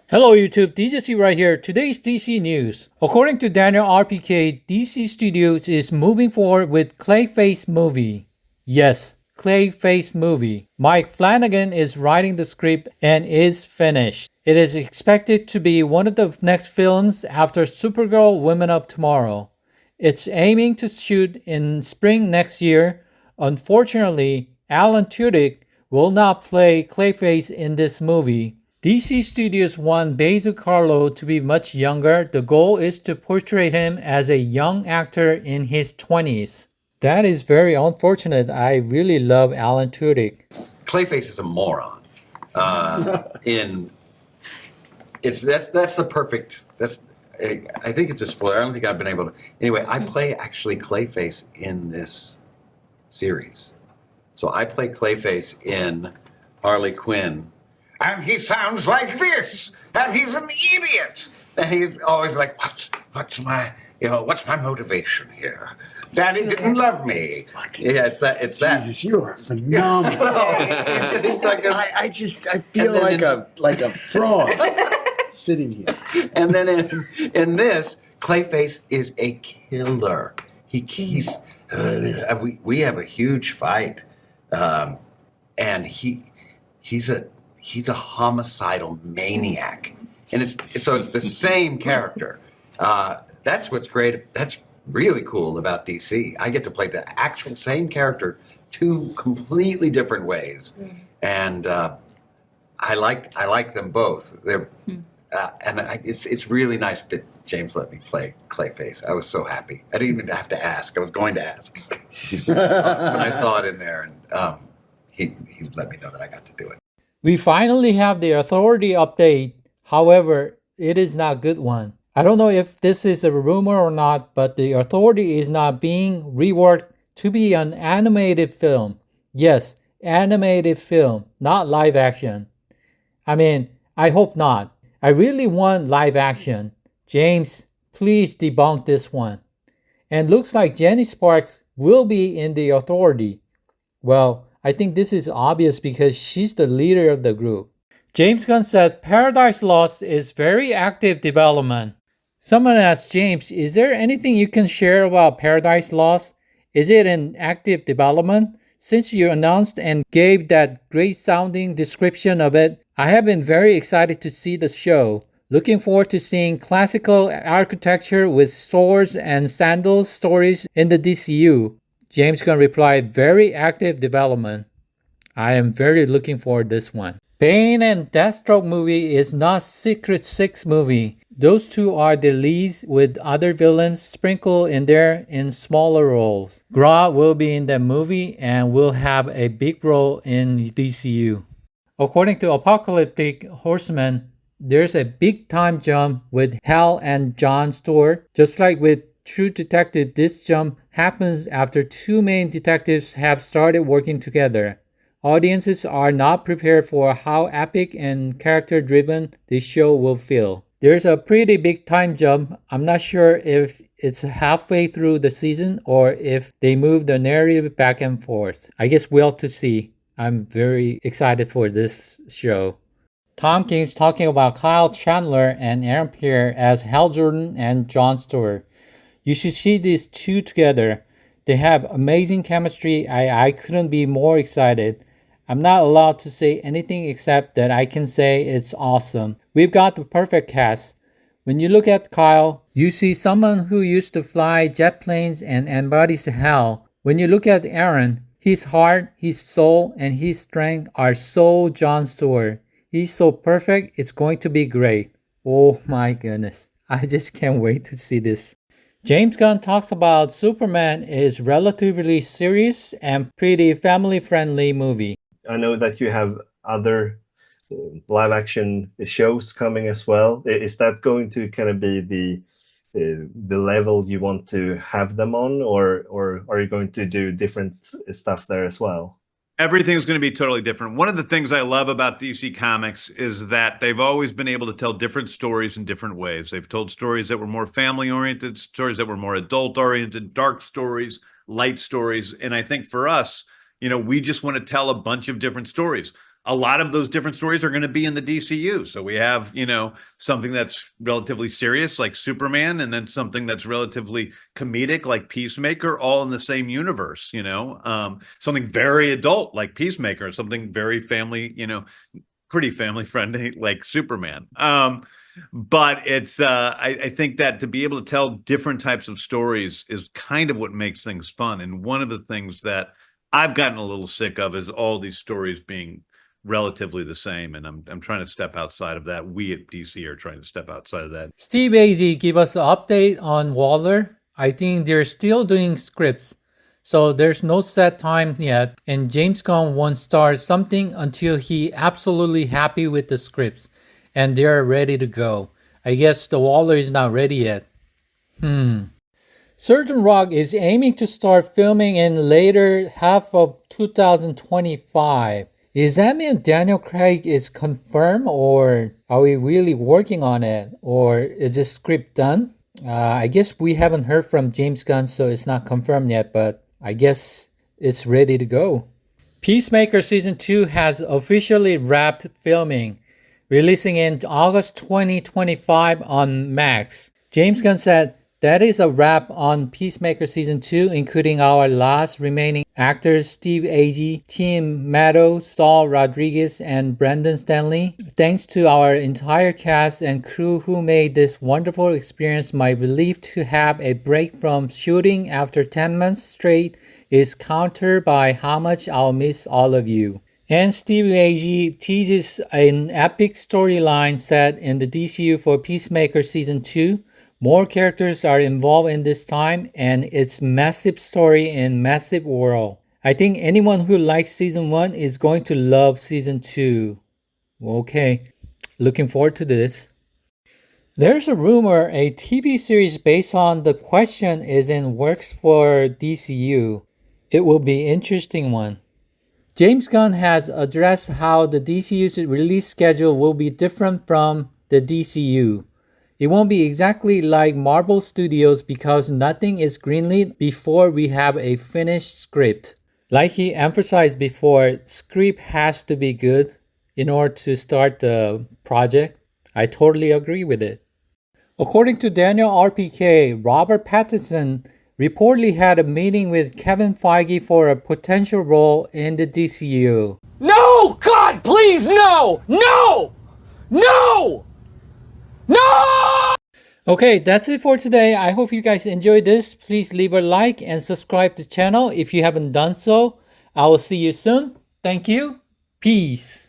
Hello YouTube, DCU right here. Today's DC news. According to Daniel RPK, DC Studios is moving forward with Clayface Movie. Yes, Clayface Movie. Mike Flanagan is writing the script and is finished. It is expected to be one of the next films after Supergirl Women of Tomorrow. It's aiming to shoot in spring next year. Unfortunately, Alan Tudyk will not play Clayface in this movie. DC Studios want Basil Carlo to be much younger. The goal is to portray him as a young actor in his 20s. That is very unfortunate. I really love Alan Tudyk. Clayface is a moron. That's the perfect. I think it's a spoiler. I don't think I've been able to. Anyway, I play actually Clayface in this series. So I play Clayface in Harley Quinn. And he sounds like this, and he's an idiot. And he's always like, what's my motivation here? Daddy didn't love me. Yeah, it's that. Jesus, you are phenomenal. He's like I feel like a frog sitting here. And then in this, Clayface is a killer. We have a huge fight, and he's a homicidal maniac, and it's the same character. That's what's great. That's really cool about DC. I get to play the actual same character two completely different ways, and I like them both. It's really nice that James let me play Clayface. I was so happy. I didn't even have to ask. I was going to ask when I saw it in there, and he let me know that I got to do it. We finally have the Authority update. However, it is not a good one. I don't know if this is a rumor or not, but the Authority is not being reworked to be an animated film. Yes, animated film, not live action. I mean, I hope not. I really want live action. James, please debunk this one. And looks like Jenny Sparks will be in the Authority. Well, I think this is obvious because she's the leader of the group. James Gunn said Paradise Lost is very active development. Someone asked James, is there anything you can share about Paradise Lost? Is it in active development? Since you announced and gave that great sounding description of it, I have been very excited to see the show. Looking forward to seeing classical architecture with swords and sandals stories in the DCU. James Gunn replied, very active development. I am very looking forward to this one. Bane and Deathstroke movie is not Secret Six movie. Those two are the leads with other villains sprinkled in there in smaller roles. Grodd will be in that movie and will have a big role in DCU. According to Apocalyptic Horseman, there's a big time jump with Hal and Jon Stewart, just like with True Detective. This jump happens after two main detectives have started working together. Audiences are not prepared for how epic and character-driven this show will feel. There's a pretty big time jump. I'm not sure if it's halfway through the season or if they move the narrative back and forth. I guess we'll have to see. I'm very excited for this show. Tom King's talking about Kyle Chandler and Aaron Pierre as Hal Jordan and Jon Stewart. You should see these two together. They have amazing chemistry. I couldn't be more excited. I'm not allowed to say anything except that I can say it's awesome. We've got the perfect cast. When you look at Kyle, you see someone who used to fly jet planes and embodies Hal. When you look at Aaron, his heart, his soul, and his strength are so Jon Stewart. He's so perfect, it's going to be great. Oh my goodness. I just can't wait to see this. James Gunn talks about Superman is relatively serious and pretty family-friendly movie. I know that you have other live action shows coming as well. Is that going to kind of be the level you want to have them on, or are you going to do different stuff there as well? Everything's going to be totally different. One of the things I love about DC Comics is that they've always been able to tell different stories in different ways. They've told stories that were more family-oriented, stories that were more adult-oriented, dark stories, light stories. And I think for us, we just want to tell a bunch of different stories. a lot of those different stories are going to be in the DCU. So we have, something that's relatively serious like Superman, and then something that's relatively comedic like Peacemaker, all in the same universe, something very adult like Peacemaker, something very family, pretty family friendly like Superman. But it's I think that to be able to tell different types of stories is kind of what makes things fun. And one of the things that I've gotten a little sick of is all these stories being relatively the same, and I'm trying to step outside of that. We at DC are trying to step outside of that. Steve Agee give us an update on Waller. I think they're still doing scripts, so there's no set time yet, and James Gunn won't start something until he absolutely happy with the scripts and they're ready to go. I guess the Waller is not ready yet. Certain Rock is aiming to start filming in later half of 2025. Is that mean Daniel Craig is confirmed, or are we really working on it, or is this script done? I guess we haven't heard from James Gunn, so it's not confirmed yet, but I guess it's ready to go. Peacemaker Season 2 has officially wrapped filming, releasing in August 2025 on Max. James Gunn said, "That is a wrap on Peacemaker Season 2, including our last remaining actors Steve Agee, Tim Meadows, Saul Rodriguez, and Brandon Stanley. Thanks to our entire cast and crew who made this wonderful experience. My relief to have a break from shooting after 10 months straight is countered by how much I'll miss all of you." And Steve Agee teases an epic storyline set in the DCU for Peacemaker Season 2. More characters are involved in this time, and it's massive story and massive world. I think anyone who likes Season 1 is going to love Season 2. Okay, looking forward to this. There's a rumor a TV series based on The Question is in works for DCU. It will be an interesting one. James Gunn has addressed how the DCU's release schedule will be different from the DCU. It won't be exactly like Marvel Studios because nothing is greenlit before we have a finished script. Like he emphasized before, script has to be good in order to start the project. I totally agree with it. According to Daniel RPK, Robert Pattinson reportedly had a meeting with Kevin Feige for a potential role in the DCU. No! God, please, no! No! No! No! Okay, that's it for today. I hope you guys enjoyed this. Please leave a like and subscribe to the channel if you haven't done so. I will see you soon. Thank you. Peace.